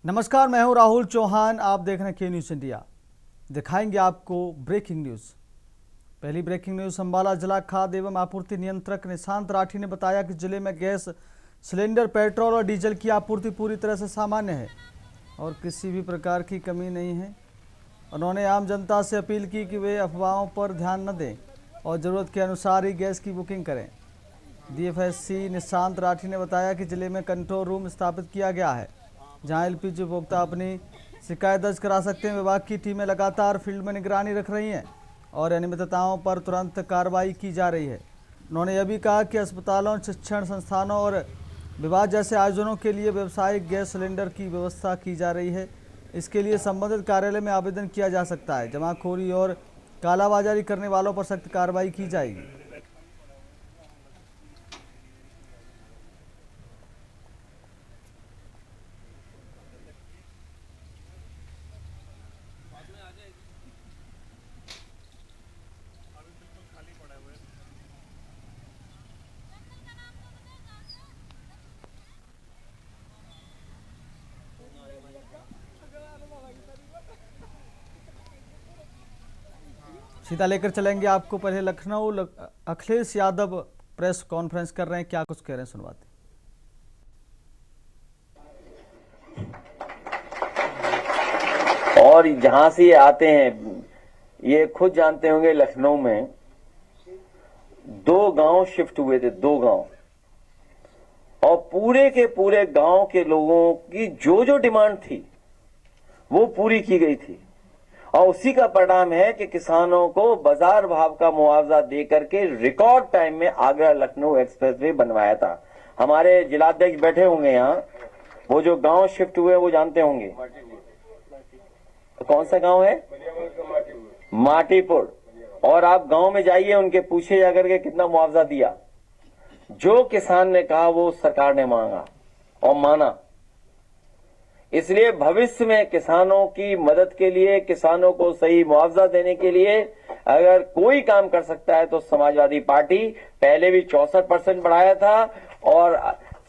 नमस्कार, मैं हूं राहुल चौहान। आप देख रहे हैं के न्यूज़ इंडिया। दिखाएंगे आपको ब्रेकिंग न्यूज़। पहली ब्रेकिंग न्यूज़ अंबाला जिला खाद्य एवं आपूर्ति नियंत्रक निशांत राठी ने बताया कि जिले में गैस सिलेंडर, पेट्रोल और डीजल की आपूर्ति पूरी तरह से सामान्य है और किसी भी प्रकार की कमी नहीं है। उन्होंने आम जनता से अपील की कि वे अफवाहों पर ध्यान न दें और ज़रूरत के अनुसार ही गैस की बुकिंग करें। डीएफएससी निशांत राठी ने बताया कि जिले में कंट्रोल रूम स्थापित किया गया है जहां एलपीजी उपभोक्ता अपनी शिकायत दर्ज करा सकते हैं। विभाग की टीमें लगातार फील्ड में निगरानी रख रही हैं और अनियमितताओं पर तुरंत कार्रवाई की जा रही है। उन्होंने यह भी कहा कि अस्पतालों, शिक्षण संस्थानों और विवाह जैसे आयोजनों के लिए व्यावसायिक गैस सिलेंडर की व्यवस्था की जा रही है। इसके लिए संबंधित कार्यालय में आवेदन किया जा सकता है। जमाखोरी और कालाबाजारी करने वालों पर सख्त कार्रवाई की जाएगी। सीधा लेकर चलेंगे आपको। पहले लखनऊ, अखिलेश यादव प्रेस कॉन्फ्रेंस कर रहे हैं, क्या कुछ कह रहे हैं सुनवाते। और जहां से ये आते हैं ये खुद जानते होंगे, लखनऊ में 2 गांव शिफ्ट हुए थे, 2 गांव, और पूरे के पूरे गांव के लोगों की जो जो डिमांड थी वो पूरी की गई थी। और उसी का परिणाम है कि किसानों को बाजार भाव का मुआवजा देकर के रिकॉर्ड टाइम में आगरा लखनऊ एक्सप्रेसवे बनवाया था। हमारे जिलाध्यक्ष बैठे होंगे यहाँ, वो जो गांव शिफ्ट हुए वो जानते होंगे। कौन सा गांव है? माटीपुर। और आप गांव में जाइए, उनके पूछे जाकर के कितना मुआवजा दिया। जो किसान ने कहा वो सरकार ने मांगा और माना। इसलिए भविष्य में किसानों की मदद के लिए, किसानों को सही मुआवजा देने के लिए अगर कोई काम कर सकता है तो समाजवादी पार्टी। पहले भी 64% बढ़ाया था और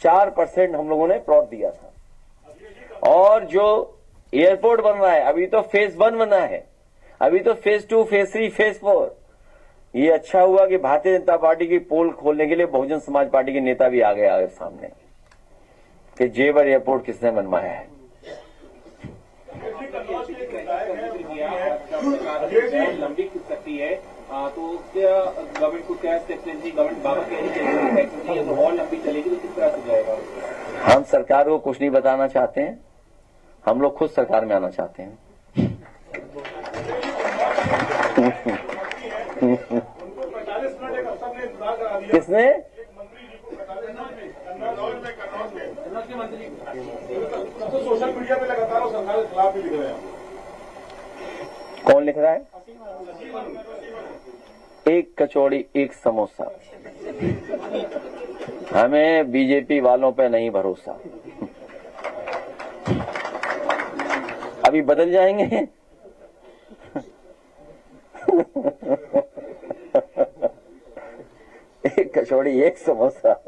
4% हम लोगों ने प्लॉट दिया था। और जो एयरपोर्ट बन रहा है, अभी तो फेज 1 बना है, अभी तो फेज 2, फेज 3, फेज 4। ये अच्छा हुआ कि भारतीय जनता पार्टी की पोल खोलने के लिए बहुजन समाज पार्टी के नेता भी आ गए सामने कि जेवर एयरपोर्ट किसने बनवाया है। लंबी सकती है तो गवर्नमेंट को क्या स्टेप लेनी, गवर्नमेंट बाबा कह रही है तो और लंबी चलेगी तो किस तरह से जाएगा? हम सरकार को कुछ नहीं बताना चाहते हैं, हम लोग खुद सरकार में आना चाहते हैं। किसने? तो सोशल मीडिया पे लगातार सरकार के खिलाफ भी लिख रहे हैं। कौन लिख रहा है? एक कचौड़ी एक समोसा। हमें बीजेपी वालों पे नहीं भरोसा। अभी बदल जाएंगे। एक कचौड़ी एक समोसा।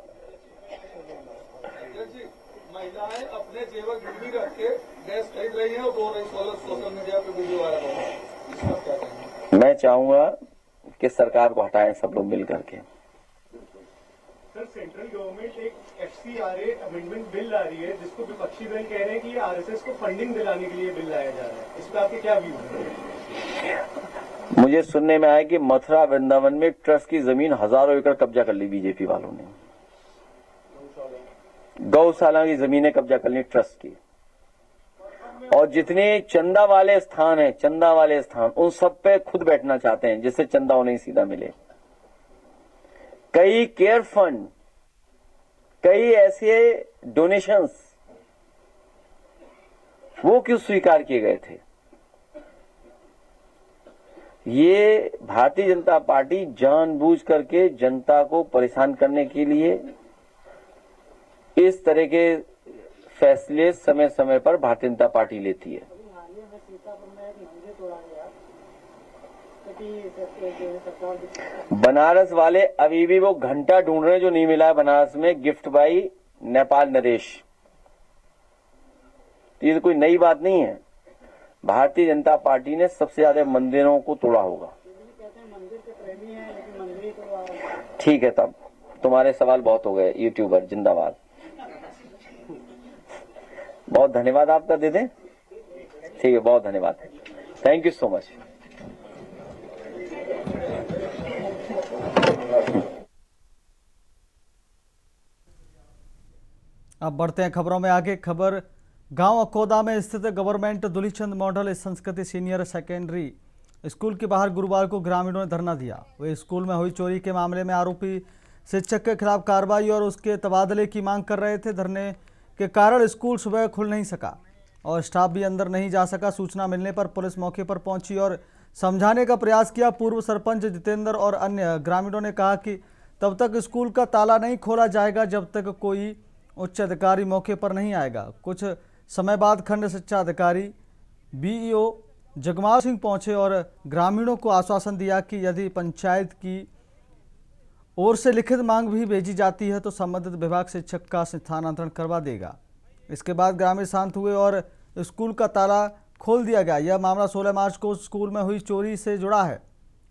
महिलाएं अपने जेवर गिरवी रख के गैस खरीद रही हैं और रो रही, सोशल मीडिया पे वीडियो वायरल हो रहा है। इसका क्या कहेंगे? मैं चाहूंगा कि सरकार को हटाएं सब लोग मिल करके। सर, सेंट्रल गवर्नमेंट एक FCRA अमेंडमेंट बिल ला रही है जिसको विपक्षी दल कह रहे हैं कि ये RSS को फंडिंग दिलाने के लिए बिल लाया जा रहा है। इस पर आपके क्या व्यू है? मुझे सुनने में आया कि मथुरा वृंदावन में ट्रस्ट की जमीन हजारों एकड़ कब्जा कर ली बीजेपी वालों ने। गौशाला की जमीनें कब्जा कर ली ट्रस्ट की। और जितने चंदा वाले स्थान हैं, चंदा वाले स्थान, उन सब पे खुद बैठना चाहते हैं जिससे चंदा उन्हें सीधा मिले। कई केयर फंड, कई ऐसे डोनेशंस वो क्यों स्वीकार किए गए थे? ये भारतीय जनता पार्टी जानबूझ करके जनता को परेशान करने के लिए इस तरह के फैसले समय समय पर भारतीय जनता पार्टी लेती है। बनारस वाले अभी भी वो घंटा ढूंढ रहे हैं जो नहीं मिला है बनारस में, गिफ्ट बाई नेपाल नरेश। तो ये तो कोई नई बात नहीं है। भारतीय जनता पार्टी ने सबसे ज्यादा मंदिरों को तोड़ा होगा। ठीक है, तब तुम्हारे सवाल बहुत हो गए। यूट्यूबर जिंदाबाद। बहुत धन्यवाद आपका दे दें। ठीक है, बहुत धन्यवाद। Thank you so much. अब बढ़ते हैं खबरों में आगे। खबर गांव अकोदा में स्थित गवर्नमेंट दुलीचंद मॉडल संस्कृति सीनियर सेकेंडरी स्कूल के बाहर गुरुवार को ग्रामीणों ने धरना दिया। वे स्कूल में हुई चोरी के मामले में आरोपी शिक्षक के खिलाफ कार्रवाई और उसके तबादले की मांग कर रहे थे। धरने के कारण स्कूल सुबह खुल नहीं सका और स्टाफ भी अंदर नहीं जा सका। सूचना मिलने पर पुलिस मौके पर पहुंची और समझाने का प्रयास किया। पूर्व सरपंच जितेंद्र और अन्य ग्रामीणों ने कहा कि तब तक स्कूल का ताला नहीं खोला जाएगा जब तक कोई उच्च अधिकारी मौके पर नहीं आएगा। कुछ समय बाद खंड शिक्षा अधिकारी बीईओ जगमाल सिंह पहुंचे और ग्रामीणों को आश्वासन दिया कि यदि पंचायत की ओर से लिखित मांग भी भेजी जाती है तो संबंधित विभाग शिक्षक का स्थानांतरण करवा देगा। इसके बाद ग्रामीण शांत हुए और स्कूल का ताला खोल दिया गया। यह मामला 16 मार्च को स्कूल में हुई चोरी से जुड़ा है।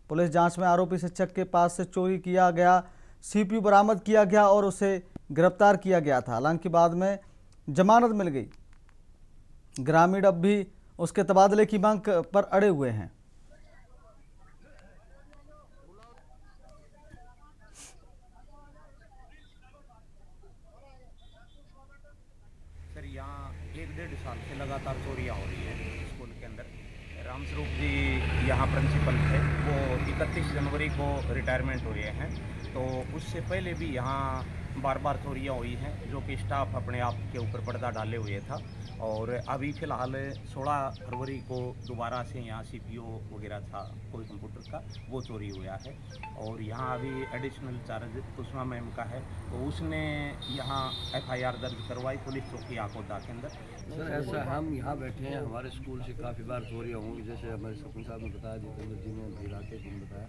पुलिस जांच में आरोपी शिक्षक के पास से चोरी किया गया सीपीयू बरामद किया गया और उसे गिरफ्तार किया गया था। हालांकि बाद में जमानत मिल गई। ग्रामीण अब भी उसके तबादले की मांग पर अड़े हुए हैं। सर, यहाँ 1-1.5 साल से लगातार चोरियाँ हो रही है स्कूल के अंदर। रामस्वरूप जी यहाँ प्रिंसिपल थे, वो 31 जनवरी को रिटायरमेंट हुए हैं, तो उससे पहले भी यहाँ बार बार चोरियाँ हुई हैं, जो कि स्टाफ अपने आप के ऊपर पर्दा डाले हुए था। और अभी फ़िलहाल 16 फरवरी को दोबारा से यहाँ सीपीयू वगैरह था कोई कंप्यूटर का, वो चोरी हुआ है। और यहाँ अभी एडिशनल चार्ज कुसुमा मैम का है, तो उसने यहाँ एफआईआर दर्ज करवाई पुलिस चौकी आकोदा के अंदर। सर, ऐसा हम यहाँ बैठे हैं, हमारे स्कूल से काफ़ी बार चोरियाँ होंगी, जैसे हमारे सरपंच साहब ने बताया, जितेंद्र जी ने, राकेश जी ने बताया,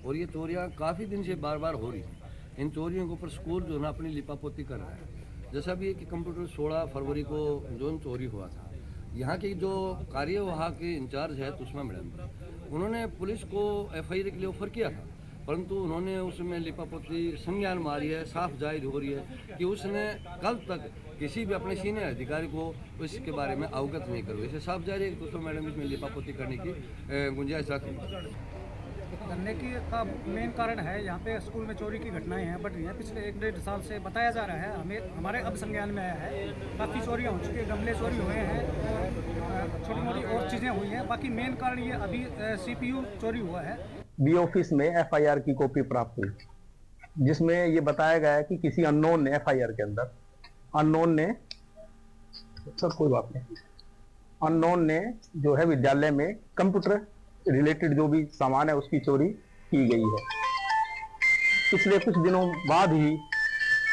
और ये चोरियाँ काफ़ी दिन से बार बार हो रही हैं। इन चोरियों के ऊपर स्कूल जो है ना अपनी लिपापोती कर रहा है। जैसा भी है कि कंप्यूटर 16 फरवरी को जो चोरी हुआ था, यहाँ की जो कार्यवाहक के इंचार्ज है तुष्मा मैडम, उन्होंने पुलिस को एफआईआर के लिए ऑफर किया था, परंतु उन्होंने उसमें लिपापोती संज्ञान मारी है। साफ जाहिर हो रही है कि उसने कल तक किसी भी अपने सीनियर अधिकारी को इसके बारे में अवगत नहीं करो। इसे साफ जाहिर है कि तुष्मा मैडम इसमें लिपापोती करने की गुंजाइश रखती। करने की का मेन कारण है यहाँ पे स्कूल में चोरी की घटनाएं हैं, बट यह पिछले 1-1.5 साल से बताया जा रहा है, हमें हमारे अब संज्ञान में आया है। काफ़ी चोरियाँ हो चुकी है, गमले चोरी हुए हैं और छोटी मोटी और चीज़ें हुई हैं। बाकी मेन कारण ये अभी सीपीयू चोरी हुआ है। बी ऑफिस में एफआईआर की कॉपी प्राप्त हुई, जिसमें ये बताया गया है कि किसी अननोन ने एफआईआर के अंदर अननोन ने सर कोई बात नहीं अननोन ने जो है विद्यालय में कंप्यूटर रिलेटेड जो भी सामान है उसकी चोरी की गई है। पिछले कुछ दिनों बाद ही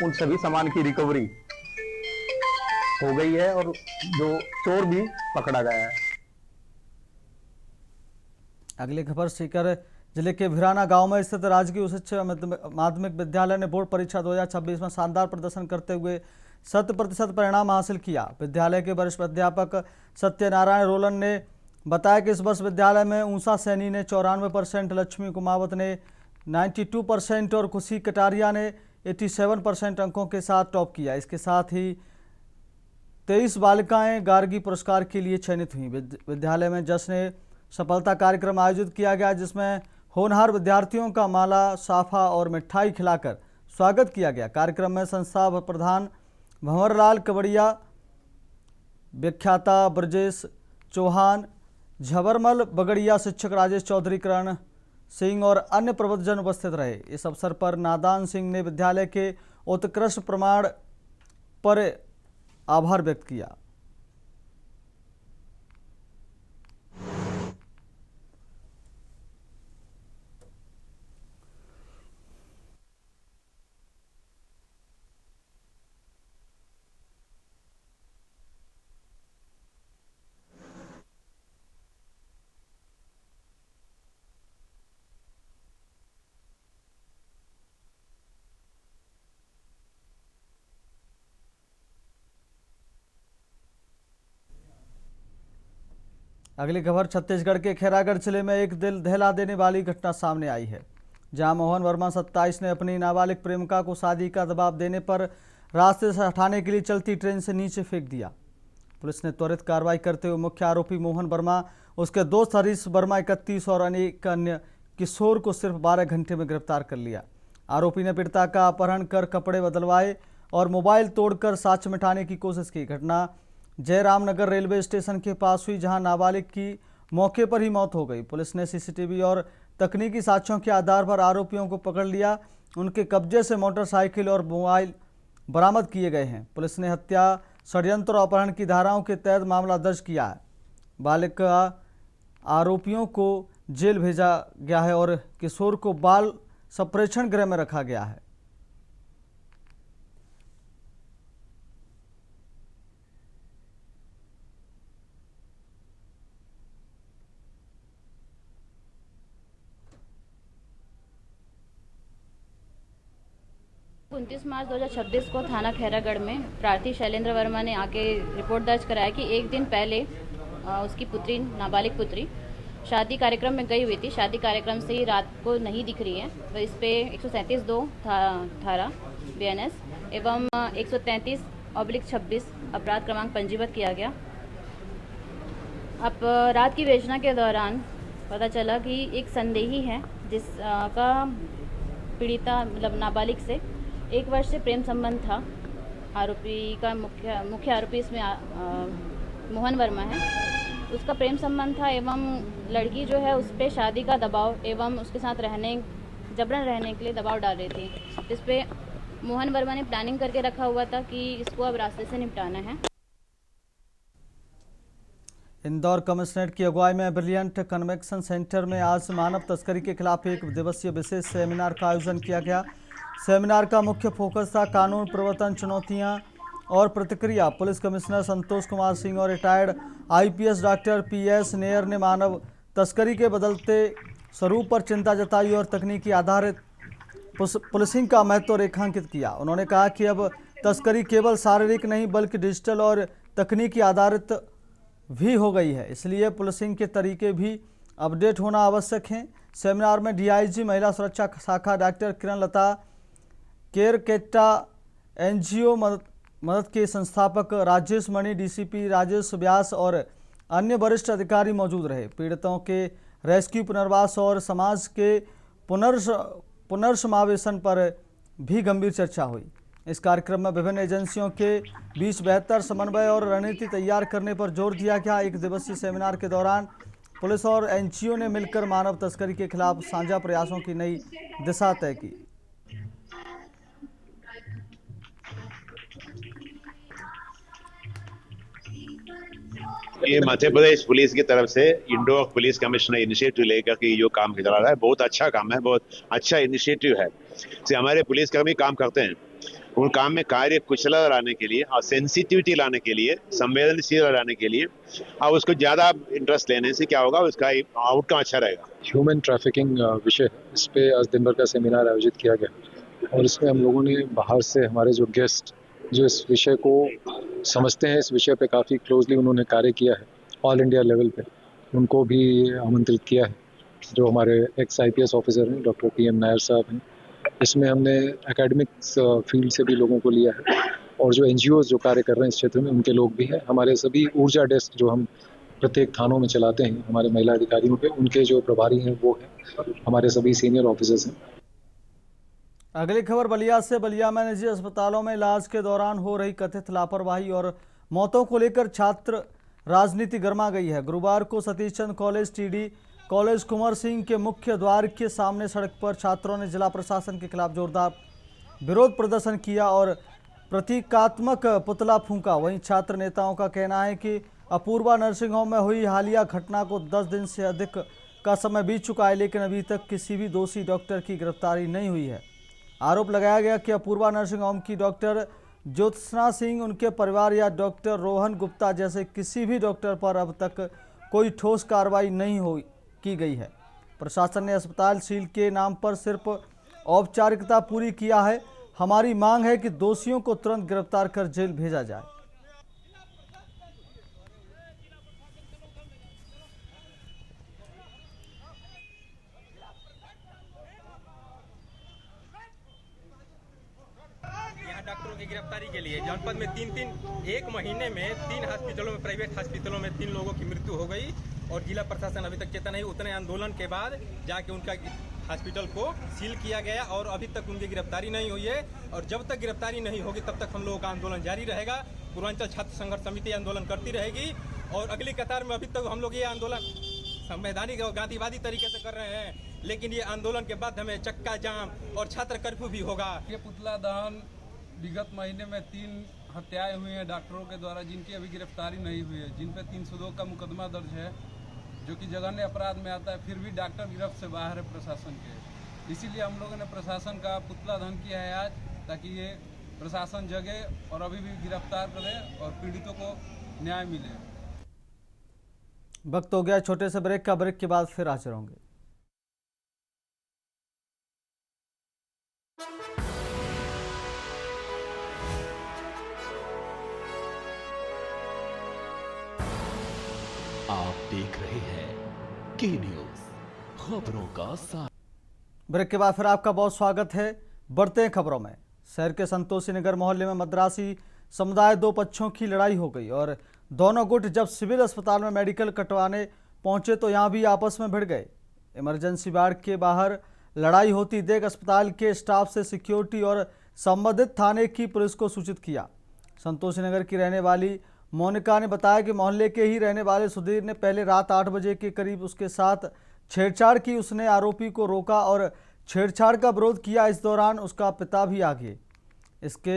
उन सभी सामान की रिकवरी हो गई है और जो चोर भी पकड़ा गया है। अगली खबर सीकर जिले के भिराना गांव में स्थित राजकीय उच्च माध्यमिक विद्यालय ने बोर्ड परीक्षा 2026 में शानदार प्रदर्शन करते हुए 100% परिणाम हासिल किया। विद्यालय के वरिष्ठ अध्यापक सत्यनारायण रोलन ने बताया कि इस वर्ष विद्यालय में ऊषा सैनी ने 94%, लक्ष्मी कुमावत ने 92% और खुशी कटारिया ने 87% अंकों के साथ टॉप किया। इसके साथ ही 23 बालिकाएं गार्गी पुरस्कार के लिए चयनित हुई। विद्यालय में जश्न सफलता कार्यक्रम आयोजित किया गया, जिसमें होनहार विद्यार्थियों का माला, साफा और मिठाई खिलाकर स्वागत किया गया। कार्यक्रम में संस्था प्रधान भंवरलाल कवड़िया, व्याख्याता ब्रजेश चौहान, झबरमल बगड़िया, शिक्षक राजेश चौधरी, करण सिंह और अन्य प्रबुद्धजन उपस्थित रहे। इस अवसर पर नादान सिंह ने विद्यालय के उत्कृष्ट प्रमाण पर आभार व्यक्त किया। अगली खबर छत्तीसगढ़ के खैरागढ़ जिले में एक दिल दहला देने वाली घटना सामने आई है, जहां मोहन वर्मा 27 ने अपनी नाबालिग प्रेमिका को शादी का दबाव देने पर रास्ते से हटाने के लिए चलती ट्रेन से नीचे फेंक दिया। पुलिस ने त्वरित कार्रवाई करते हुए मुख्य आरोपी मोहन वर्मा, उसके दोस्त हरीश वर्मा 31 और अनेक अन्य किशोर को सिर्फ 12 घंटे में गिरफ्तार कर लिया। आरोपी ने पीड़िता का अपहरण कर कपड़े बदलवाए और मोबाइल तोड़कर साक्ष्य मिटाने की कोशिश की। घटना जयरामनगर रेलवे स्टेशन के पास हुई, जहां नाबालिग की मौके पर ही मौत हो गई। पुलिस ने सीसीटीवी और तकनीकी साक्ष्यों के आधार पर आरोपियों को पकड़ लिया। उनके कब्जे से मोटरसाइकिल और मोबाइल बरामद किए गए हैं। पुलिस ने हत्या, षड्यंत्र और अपहरण की धाराओं के तहत मामला दर्ज किया है। बालिग आरोपियों को जेल भेजा गया है और किशोर को बाल संप्रेक्षण गृह में रखा गया है। उनतीस मार्च 2026 को थाना खैरागढ़ में प्रार्थी शैलेंद्र वर्मा ने आके रिपोर्ट दर्ज कराया कि एक दिन पहले उसकी पुत्री, नाबालिग पुत्री, शादी कार्यक्रम में गई हुई थी। शादी कार्यक्रम से ही रात को नहीं दिख रही है, तो इस पे 137(2) धारा BNS एवं 133/26 अपराध क्रमांक पंजीबद्ध किया गया। अब रात की विवेचना के दौरान पता चला कि एक संदेही है जिसका पीड़िता मतलब नाबालिग से 1 वर्ष से प्रेम संबंध था। आरोपी का मुख्य आरोपी इसमें मोहन वर्मा है। उसका प्रेम संबंध था एवं लड़की जो है उस पर शादी का दबाव एवं उसके साथ जबरन रहने के लिए दबाव डाल रही थी। इस पे मोहन वर्मा ने प्लानिंग करके रखा हुआ था कि इसको अब रास्ते से निपटाना है। इंदौर कमिश्नरेट की अगुवाई में ब्रिलियंट कन्वेंशन सेंटर में आज मानव तस्करी के खिलाफ 1 दिवसीय विशेष सेमिनार का आयोजन किया गया। सेमिनार का मुख्य फोकस था कानून प्रवर्तन, चुनौतियां और प्रतिक्रिया। पुलिस कमिश्नर संतोष कुमार सिंह और retired IPS doctor PS near ने मानव तस्करी के बदलते स्वरूप पर चिंता जताई और तकनीकी आधारित पुलिसिंग का महत्व रेखांकित किया। उन्होंने कहा कि अब तस्करी केवल शारीरिक नहीं बल्कि डिजिटल और तकनीकी आधारित भी हो गई है, इसलिए पुलिसिंग के तरीके भी अपडेट होना आवश्यक हैं। सेमिनार में DIG महिला सुरक्षा शाखा डॉक्टर किरण लता, केरकेटा NGO मदद के संस्थापक राजेश मणि, DCP राजेश व्यास और अन्य वरिष्ठ अधिकारी मौजूद रहे। पीड़ितों के रेस्क्यू, पुनर्वास और समाज के पुनर्समावेशन पर भी गंभीर चर्चा हुई। इस कार्यक्रम में विभिन्न एजेंसियों के बीच बेहतर समन्वय और रणनीति तैयार करने पर जोर दिया गया। 1 दिवसीय सेमिनार के दौरान पुलिस और NGO ने मिलकर मानव तस्करी के खिलाफ साझा प्रयासों की नई दिशा तय की। ये मध्य प्रदेश पुलिस की तरफ से इंडो पुलिस कमिश्नर इनिशिएटिव लेकर के जो काम चला रहा है, बहुत अच्छा काम है, बहुत अच्छा इनिशिएटिव है। हमारे पुलिसकर्मी काम करते हैं, उन काम में कार्य कुशलता लाने के लिए और सेंसिटिविटी लाने के लिए, संवेदनशील लाने के लिए, और उसको ज्यादा इंटरेस्ट लेने से क्या होगा, उसका आउटकम अच्छा रहेगा। ह्यूमन ट्रैफिकिंग विषय, इस पे आज दिन भर का सेमिनार आयोजित किया गया और इसमें हम लोगों ने बाहर से हमारे जो गेस्ट जो इस विषय को समझते हैं, इस विषय पे काफ़ी क्लोजली उन्होंने कार्य किया है ऑल इंडिया लेवल पे, उनको भी आमंत्रित किया है। जो हमारे एक्स IPS ऑफिसर हैं डॉक्टर PM नायर साहब हैं, इसमें हमने एकेडमिक्स फील्ड से भी लोगों को लिया है और जो NGOs जो कार्य कर रहे हैं इस क्षेत्र में उनके लोग भी हैं। हमारे सभी ऊर्जा डेस्क जो हम प्रत्येक थानों में चलाते हैं हमारे महिला अधिकारियों पे, उनके जो प्रभारी हैं वो हैं हमारे सभी सीनियर ऑफिसर्स हैं। अगली खबर बलिया से। बलिया में निजी अस्पतालों में इलाज के दौरान हो रही कथित लापरवाही और मौतों को लेकर छात्र राजनीति गर्मा गई है। गुरुवार को Satish Chandra college, TD college, Kunwar Singh के मुख्य द्वार के सामने सड़क पर छात्रों ने जिला प्रशासन के खिलाफ जोरदार विरोध प्रदर्शन किया और प्रतीकात्मक पुतला फूंका। वहीं छात्र नेताओं का कहना है कि अपूर्वा नर्सिंग होम में हुई हालिया घटना को 10 दिन से अधिक का समय बीत चुका है, लेकिन अभी तक किसी भी दोषी डॉक्टर की गिरफ्तारी नहीं हुई है। आरोप लगाया गया कि अपूर्वा नर्सिंग होम की डॉक्टर ज्योत्सना सिंह, उनके परिवार या डॉक्टर रोहन गुप्ता जैसे किसी भी डॉक्टर पर अब तक कोई ठोस कार्रवाई नहीं की गई है। प्रशासन ने अस्पताल सील के नाम पर सिर्फ औपचारिकता पूरी किया है। हमारी मांग है कि दोषियों को तुरंत गिरफ्तार कर जेल भेजा जाए। गिरफ्तारी के लिए जनपद में एक महीने में 3 हॉस्पिटलों में, प्राइवेट हॉस्पिटलों में 3 लोगों की मृत्यु हो गई और जिला प्रशासन अभी तक चेता नहीं। उतने आंदोलन के बाद जाके उनका हॉस्पिटल को सील किया गया और अभी तक उनकी गिरफ्तारी नहीं हुई है और जब तक गिरफ्तारी नहीं होगी तब तक हम लोगों का आंदोलन जारी रहेगा। पूर्वांचल छात्र संघर्ष समिति आंदोलन करती रहेगी और अगली कतार में अभी तक हम लोग ये आंदोलन संवैधानिक और गांधीवादी तरीके से कर रहे हैं, लेकिन ये आंदोलन के बाद हमें चक्का जाम और छात्र कर्फ्यू भी होगा। ये पुतला दहन विगत महीने में 3 हत्याएं हुई हैं डॉक्टरों के द्वारा, जिनकी अभी गिरफ्तारी नहीं हुई है, जिन पे 302 का मुकदमा दर्ज है, जो कि जघन्य अपराध में आता है। फिर भी डॉक्टर गिरफ्त से बाहर है प्रशासन के। इसीलिए हम लोगों ने प्रशासन का पुतला दहन किया है आज, ताकि ये प्रशासन जगे और अभी भी गिरफ्तार करे और पीड़ितों को न्याय मिले। वक्त हो गया छोटे से ब्रेक का। ब्रेक के बाद फिर हाजिर होंगे। आप देख रहे हैं के न्यूज, खबरों का साथ। ब्रेक के बाद फिर आपका बहुत स्वागत है। बढ़ते हैं खबरों में। शहर के संतोषी नगर मोहल्ले में मद्रासी समुदाय 2 पक्षों की लड़ाई हो गई और दोनों गुट जब सिविल अस्पताल में मेडिकल कटवाने पहुंचे तो यहां भी आपस में भिड़ गए। इमरजेंसी वार्ड के बाहर लड़ाई होती देख अस्पताल के स्टाफ से सिक्योरिटी और संबंधित थाने की पुलिस को सूचित किया। संतोषी नगर की रहने वाली मोनिका ने बताया कि मोहल्ले के ही रहने वाले सुधीर ने पहले रात 8 बजे के करीब उसके साथ छेड़छाड़ की। उसने आरोपी को रोका और छेड़छाड़ का विरोध किया। इस दौरान उसका पिता भी आ गए। इसके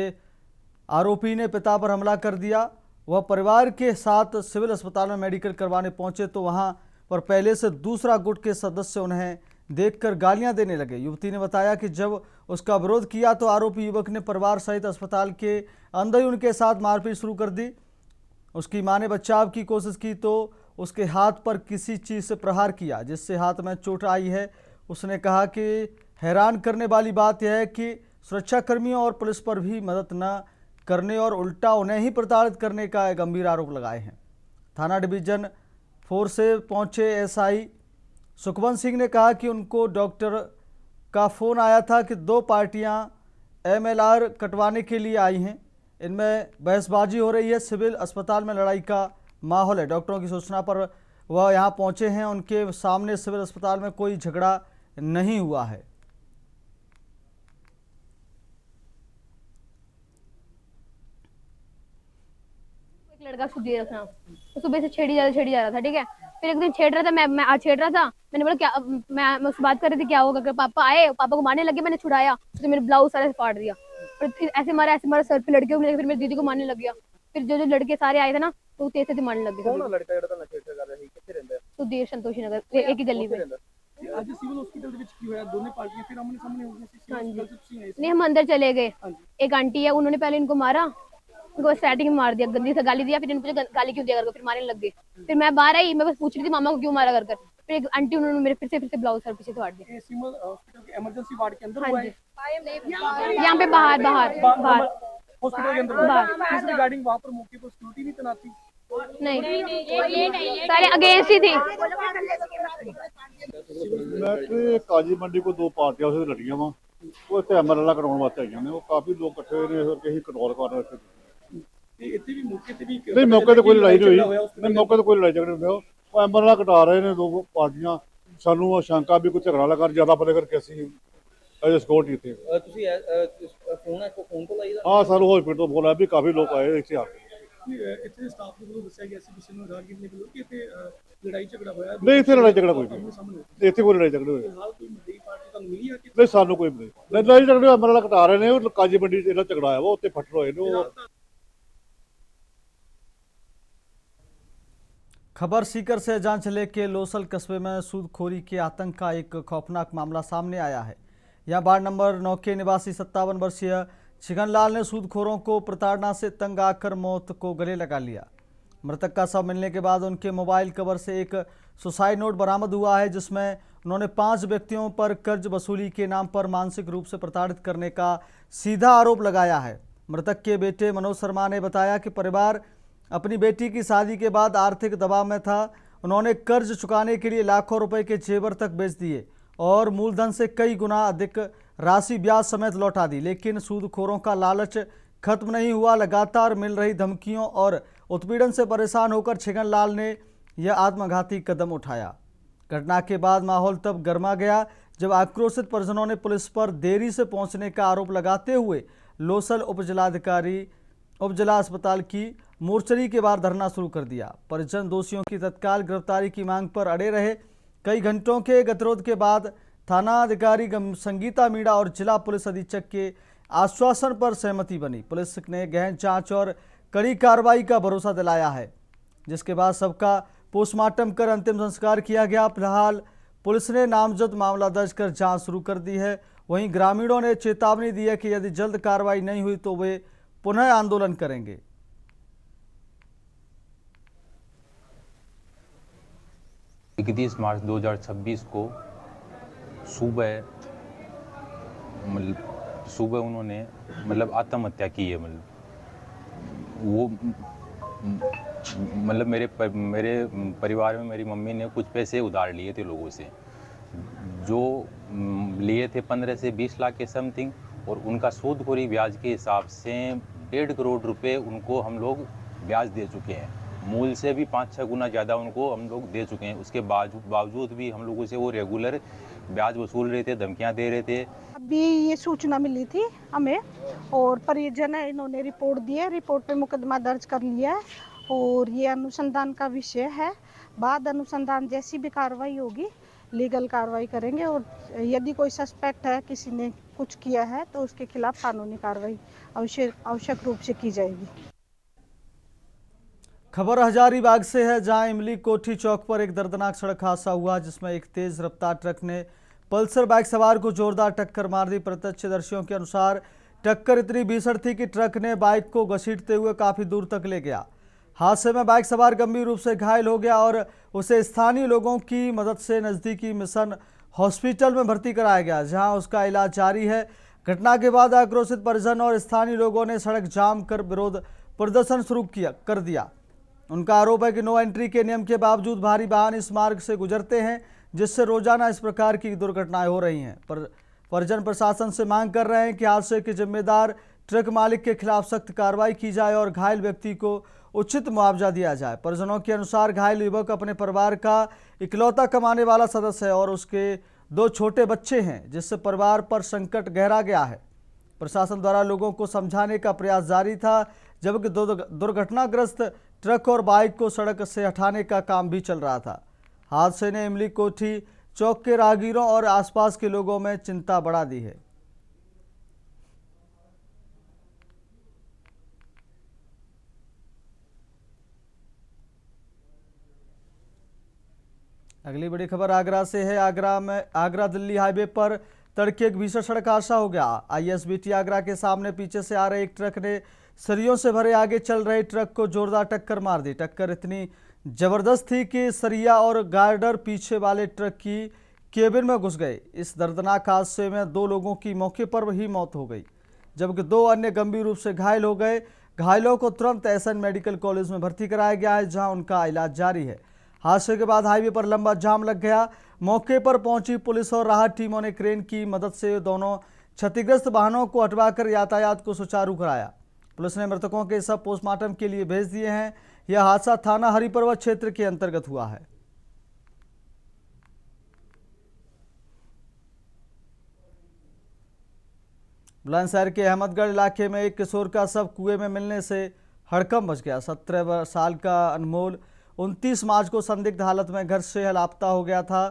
आरोपी ने पिता पर हमला कर दिया। वह परिवार के साथ सिविल अस्पताल में मेडिकल करवाने पहुंचे तो वहां पर पहले से दूसरा गुट के सदस्य उन्हें देखकर गालियां देने लगे। युवती ने बताया कि जब उसका विरोध किया तो आरोपी युवक ने परिवार सहित अस्पताल के अंदर ही उनके साथ मारपीट शुरू कर दी। उसकी मां ने बचाव की कोशिश की तो उसके हाथ पर किसी चीज़ से प्रहार किया, जिससे हाथ में चोट आई है। उसने कहा कि हैरान करने वाली बात यह है कि सुरक्षाकर्मियों और पुलिस पर भी मदद न करने और उल्टा उन्हें ही प्रताड़ित करने का गंभीर आरोप लगाए हैं। थाना डिवीजन 4 से पहुंचे एसआई सुखवंत सिंह ने कहा कि उनको डॉक्टर का फ़ोन आया था कि 2 पार्टियां एमएलआर कटवाने के लिए आई हैं। इनमें बहसबाजी हो रही है। सिविल अस्पताल में लड़ाई का माहौल है। डॉक्टरों की सूचना पर वह यहां पहुंचे हैं। उनके सामने सिविल अस्पताल में कोई झगड़ा नहीं हुआ है। एक लड़का सुधीर था, वो सुबह से छेड़ी जा रहा था, ठीक है। फिर एक दिन छेड़ रहा था, मैं आज छेड़ रहा था। मैंने बोला क्या, मैं उससे बात कर रही थी क्या होगा, कि पापा आए, पापा को मारने लगे। मैंने छुड़ाया तो मेरे ब्लाउज सारा फाड़ दिया और ऐसे मारा सर पे लड़के को। फिर मेरी दीदी को मारने लग गया। फिर जो लड़के सारे आए थे ना तो तेज से मारने लग गए। सुधीर संतोषी नगर एक ही गली में। आज सिविल हॉस्पिटल ਵਿੱਚ ਕੀ ਹੋਇਆ? ਦੋਨੇ ਪਾਰਟੀਆਂ ਫਿਰ ਆमने सामने हो गई। नहीं, हम अंदर चले गए। एक आंटी है, उन्होंने पहले इनको मारा, उनको स्टार्टिंग में मार दिया, गंदी से गाली दिया। फिर इनको गाली क्यों दिया करके फिर मारने लग गए। फिर मैं बाहर आई, मैं बस पूछ रही थी मामा को क्यों मारा करके। फिर एक आंटी, उन्होंने मेरे फिर से ब्लाउज सर पीछे से फाड़ दिया। सिविल हॉस्पिटल के इमरजेंसी वार्ड के अंदर हुआ है? यहाँ पे बाहर हॉस्पिटल के अंदर इस रिगार्डिंग वहाँ पर मौके पर सिक्योरिटी नहीं तैनात थी? नहीं, सारे अगेंस्ट ही थे। काजी मंडी को 2 पार्टियां से लड़ियां वा, वो इतने एमएलए करवाने वास्ते आई ने। वो काफी लोग इकट्ठे हुए ने, फिर कहीं कंट्रोल कर रहे थे। ਇੱਥੇ ਵੀ ਮੌਕੇ ਤੇ ਵੀ नहीं, मौके ਤੇ कोई लड़ाई नहीं हुई। नहीं, मौके ਤੇ कोई लड़ाई झगड़े नहीं हुए। वो एमएलए कटा रहे ने 2 पार्टियां। सानू शंका भी कोई झगड़ा लगा ज्यादा पता करके ਅਸੀਂ ਅਜੇ ਸਿਕਿਉਰਿਟੀ थे। ਤੁਸੀਂ ਫੋਨ ਤੋਂ ਲਾਈ ਦਾ? हाँ, सानू हॉस्पिटल ਤੋਂ बोला भी काफी लोग आए ਇੱਥੇ ਆ ਕੇ। ਇੱਥੇ ਸਟਾਫ ਦੇ ਵੱਲੋਂ ਦੱਸਿਆ ਗਿਆ ਸੀ ਕਿਸੇ ਨੂੰ ਰਾਹਗੀਰ ਨੇ ਕਿ ਇੱਥੇ ਲੜਾਈ ਝਗੜਾ ਹੋਇਆ। ਨਹੀਂ, ਇੱਥੇ ਲੜਾਈ ਝਗੜਾ ਕੋਈ ਨਹੀਂ। ਇੱਥੇ ਕੋਈ ਲੜਾਈ ਝਗੜਾ ਹੋਇਆ ਫਿਲਹਾਲ ਕੋਈ ਵੱਡੀ ਪਾਰਟੀ ਤੁਹਾਨੂੰ ਮਿਲੀ ਆ ਕਿ ਨਹੀਂ? ਸਾਨੂੰ ਕੋਈ ਨਹੀਂ। ਲੜਾਈ ਝਗੜੇ ਐਮਐਲਏ ਕਟਾ ਰਹੇ ਨੇ। ਉਹ ਕਾਜੀ ਮੰਡੀ ਜਿਹੜਾ ਝਗੜਾ ਆਇਆ ਉਹ ਉੱਥੇ ਫੱਟੜ ਹੋਏ ਨੇ। ਉਹ खबर सीकर से जांच जिले के लोसल कस्बे में सूदखोरी के आतंक का एक खौफनाक मामला सामने आया है। यहां वार्ड नंबर 9 के निवासी 57 वर्षीय छिगनलाल ने सूदखोरों को प्रताड़ना से तंग आकर मौत को गले लगा लिया। मृतक का शव मिलने के बाद उनके मोबाइल कवर से एक सुसाइड नोट बरामद हुआ है, जिसमें उन्होंने 5 व्यक्तियों पर कर्ज वसूली के नाम पर मानसिक रूप से प्रताड़ित करने का सीधा आरोप लगाया है। मृतक के बेटे मनोज शर्मा ने बताया कि परिवार अपनी बेटी की शादी के बाद आर्थिक दबाव में था। उन्होंने कर्ज चुकाने के लिए लाखों रुपए के जेवर तक बेच दिए और मूलधन से कई गुना अधिक राशि ब्याज समेत लौटा दी, लेकिन सूदखोरों का लालच खत्म नहीं हुआ। लगातार मिल रही धमकियों और उत्पीड़न से परेशान होकर छगन लाल ने यह आत्मघाती कदम उठाया। घटना के बाद माहौल तब गर्मा गया जब आक्रोशित परिजनों ने पुलिस पर देरी से पहुंचने का आरोप लगाते हुए लोसल उपजिला अस्पताल की मोर्चरी के बाहर धरना शुरू कर दिया। परिजन दोषियों की तत्काल गिरफ्तारी की मांग पर अड़े रहे। कई घंटों के गतिरोध के बाद थाना अधिकारी संगीता मीणा और जिला पुलिस अधीक्षक के आश्वासन पर सहमति बनी। पुलिस ने गहन जांच और कड़ी कार्रवाई का भरोसा दिलाया है, जिसके बाद सबका पोस्टमार्टम कर अंतिम संस्कार किया गया। फिलहाल पुलिस ने नामजद मामला दर्ज कर जांच शुरू कर दी है। वहीं ग्रामीणों ने चेतावनी दी है कि यदि जल्द कार्रवाई नहीं हुई तो वे पुनः आंदोलन करेंगे। 31 मार्च 2026 को सुबह उन्होंने आत्महत्या की है। मेरे परिवार में मेरी मम्मी ने कुछ पैसे उधार लिए थे लोगों से, जो लिए थे 15 से 20 लाख के समथिंग, और उनका सूदखोरी ब्याज के हिसाब से 1.5 करोड़ रुपए उनको हम लोग ब्याज दे चुके हैं। मूल से भी 5-6 गुना ज़्यादा उनको हम लोग दे चुके हैं। उसके बावजूद भी हम लोगों से वो रेगुलर ब्याज वसूल रहे थे, धमकियां दे रहे थे। अभी ये सूचना मिली थी हमें और परिजन है, इन्होंने रिपोर्ट दी है। रिपोर्ट पे मुकदमा दर्ज कर लिया है और ये अनुसंधान का विषय है। बाद अनुसंधान जैसी भी कार्रवाई होगी लीगल कार्रवाई करेंगे और यदि कोई सस्पेक्ट है, किसी ने कुछ किया है, तो उसके खिलाफ कानूनी कार्रवाई आवश्यक रूप से की जाएगी। खबर हजारीबाग से है, जहां इमली कोठी चौक पर एक दर्दनाक सड़क हादसा हुआ, जिसमें एक तेज रफ्तार ट्रक ने पल्सर बाइक सवार को जोरदार टक्कर मार दी। प्रत्यक्षदर्शियों के अनुसार टक्कर इतनी भीषण थी कि ट्रक ने बाइक को घसीटते हुए काफी दूर तक ले गया। हादसे में बाइक सवार गंभीर रूप से घायल हो गया और उसे स्थानीय लोगों की मदद से नजदीकी मिशन हॉस्पिटल में भर्ती कराया गया, जहां उसका इलाज जारी है। घटना के बाद आक्रोशित परिजन और स्थानीय लोगों ने सड़क जाम कर विरोध प्रदर्शन शुरू कर दिया। उनका आरोप है कि नो एंट्री के नियम के बावजूद भारी वाहन इस मार्ग से गुजरते हैं, जिससे रोजाना इस प्रकार की दुर्घटनाएं हो रही हैं। परिजन प्रशासन से मांग कर रहे हैं कि हादसे के जिम्मेदार ट्रक मालिक के खिलाफ सख्त कार्रवाई की जाए और घायल व्यक्ति को उचित मुआवजा दिया जाए। परिजनों के अनुसार घायल युवक अपने परिवार का इकलौता कमाने वाला सदस्य है और उसके 2 छोटे बच्चे हैं, जिससे परिवार पर संकट गहरा गया है। प्रशासन द्वारा लोगों को समझाने का प्रयास जारी था, जबकि दुर्घटनाग्रस्त ट्रक और बाइक को सड़क से हटाने का काम भी चल रहा था। हादसे ने इमली कोठी चौक के राहगीरों और आसपास के लोगों में चिंता बढ़ा दी है। अगली बड़ी खबर आगरा से है। आगरा दिल्ली हाईवे पर तड़के एक भीषण सड़क हादसा हो गया। ISBT आगरा के सामने पीछे से आ रहे एक ट्रक ने सरियों से भरे आगे चल रहे ट्रक को जोरदार टक्कर मार दी। टक्कर इतनी जबरदस्त थी कि सरिया और गार्डर पीछे वाले ट्रक की केबिन में घुस गए। इस दर्दनाक हादसे में 2 लोगों की मौके पर ही मौत हो गई, जबकि 2 अन्य गंभीर रूप से घायल हो गए। घायलों को तुरंत SN मेडिकल कॉलेज में भर्ती कराया गया है, जहां उनका इलाज जारी है। हादसे के बाद हाईवे पर लंबा जाम लग गया। मौके पर पहुंची पुलिस और राहत टीमों ने क्रेन की मदद से दोनों क्षतिग्रस्त वाहनों को हटवाकर यातायात को सुचारू कराया। पुलिस ने मृतकों के शव पोस्टमार्टम के लिए भेज दिए हैं। यह हादसा थाना हरिपर्वत क्षेत्र के अंतर्गत हुआ है। बुलंदशहर के अहमदगढ़ इलाके में एक किशोर का शव कुएं में मिलने से हड़कंप मच गया। 17 साल का अनमोल 29 मार्च को संदिग्ध हालत में घर से लापता हो गया था।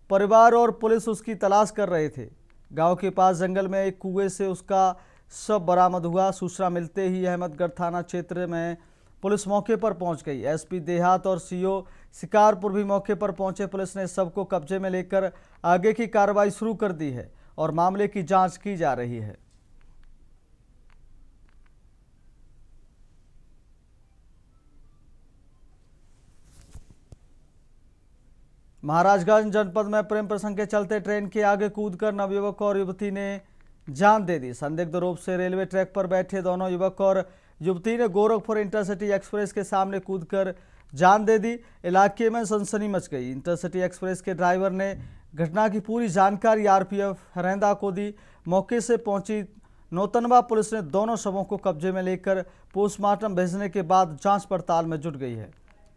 परिवार और पुलिस उसकी तलाश कर रहे थे। गांव के पास जंगल में एक कुएं से उसका शव बरामद हुआ। सूचना मिलते ही अहमदगढ़ थाना क्षेत्र में पुलिस मौके पर पहुंच गई। SP देहात और CO शिकारपुर भी मौके पर पहुंचे। पुलिस ने शव को कब्जे में लेकर आगे की कार्रवाई शुरू कर दी है और मामले की जांच की जा रही है। महाराजगंज जनपद में प्रेम प्रसंग के चलते ट्रेन के आगे कूदकर नवयुवक और युवती ने जान दे दी। संदिग्ध रूप से रेलवे ट्रैक पर बैठे दोनों युवक और युवती ने गोरखपुर इंटरसिटी एक्सप्रेस के सामने कूदकर जान दे दी। इलाके में सनसनी मच गई। इंटरसिटी एक्सप्रेस के ड्राइवर ने घटना की पूरी जानकारी RPF हरेंदा को दी। मौके से पहुंची नौतनवा पुलिस ने दोनों शवों को कब्जे में लेकर पोस्टमार्टम भेजने के बाद जांच पड़ताल में जुट गई है।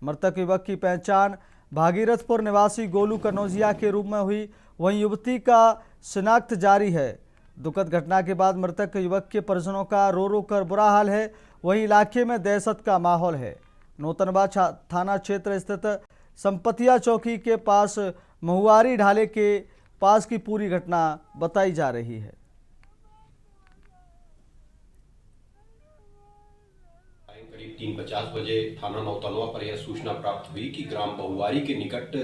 मृतक युवक की पहचान भागीरथपुर निवासी गोलू कनौजिया के रूप में हुई, वहीं युवती का शिनाख्त जारी है। दुखद घटना के बाद मृतक युवक के परिजनों का रो रो कर बुरा हाल है। वहीं इलाके में दहशत का माहौल है। नौतनवा थाना क्षेत्र स्थित संपतिया चौकी के पास महुआरी ढाले के पास की पूरी घटना बताई जा रही है। करीब 3:50 बजे थाना नौतनवा पर यह सूचना प्राप्त हुई कि ग्राम बहुआरी के निकट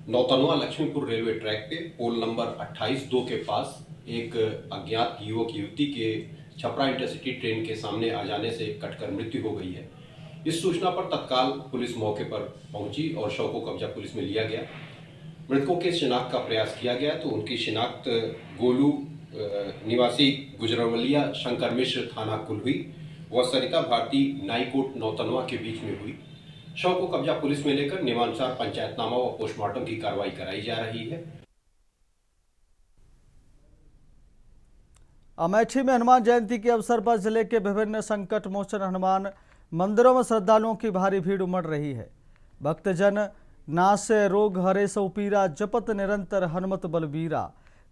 नौतनवा लक्ष्मीपुर रेलवे ट्रैक पे पोल नंबर 28-2 के पास एक अज्ञात युवक युवती के छपरा इंटरसिटी ट्रेन के सामने आ जाने से कटकर मृत्यु हो गई है। इस सूचना पर तत्काल पुलिस मौके पर पहुंची और शव को कब्जा पुलिस में लिया गया। मृतकों के शिनाख्त का प्रयास किया गया तो उनकी शिनाख्त गोलू निवासी गुजरवलिया शंकर मिश्र थाना कुलवी व सरिता भारती नाईकोट नौतनवा के बीच में हुई। शव को कब्जा पुलिस में लेकर नियमानुसार पंचायतनामा व पोस्टमार्टम की कार्रवाई कराई जा रही है। अमेठी में हनुमान जयंती के अवसर पर जिले के विभिन्न संकट मोचन हनुमान मंदिरों में श्रद्धालुओं की भारी भीड़ उमड़ रही है। भक्तजन नासे रोग हरे सौ पीरा जपत निरंतर हनुमत बलबीरा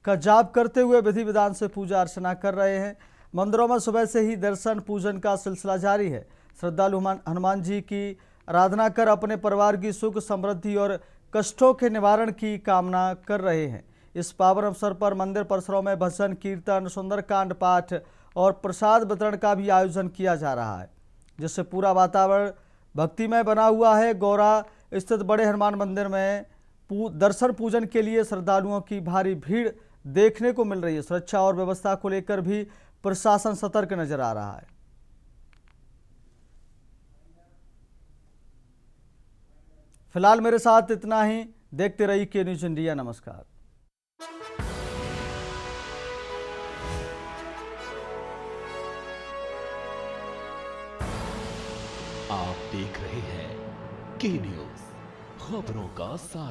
का जाप करते हुए विधि विधान से पूजा अर्चना कर रहे हैं। मंदिरों में सुबह से ही दर्शन पूजन का सिलसिला जारी है। श्रद्धालु हनुमान जी की आराधना कर अपने परिवार की सुख समृद्धि और कष्टों के निवारण की कामना कर रहे हैं। इस पावन अवसर पर मंदिर परिसरों में भजन कीर्तन सुंदरकांड पाठ और प्रसाद वितरण का भी आयोजन किया जा रहा है, जिससे पूरा वातावरण भक्तिमय बना हुआ है। गौरा स्थित बड़े हनुमान मंदिर में दर्शन पूजन के लिए श्रद्धालुओं की भारी भीड़ देखने को मिल रही है। सुरक्षा और व्यवस्था को लेकर भी प्रशासन सतर्क नजर आ रहा है। फिलहाल मेरे साथ इतना ही। देखते रहिए के न्यूज इंडिया। नमस्कार। आप देख रहे हैं के न्यूज, खबरों का सार।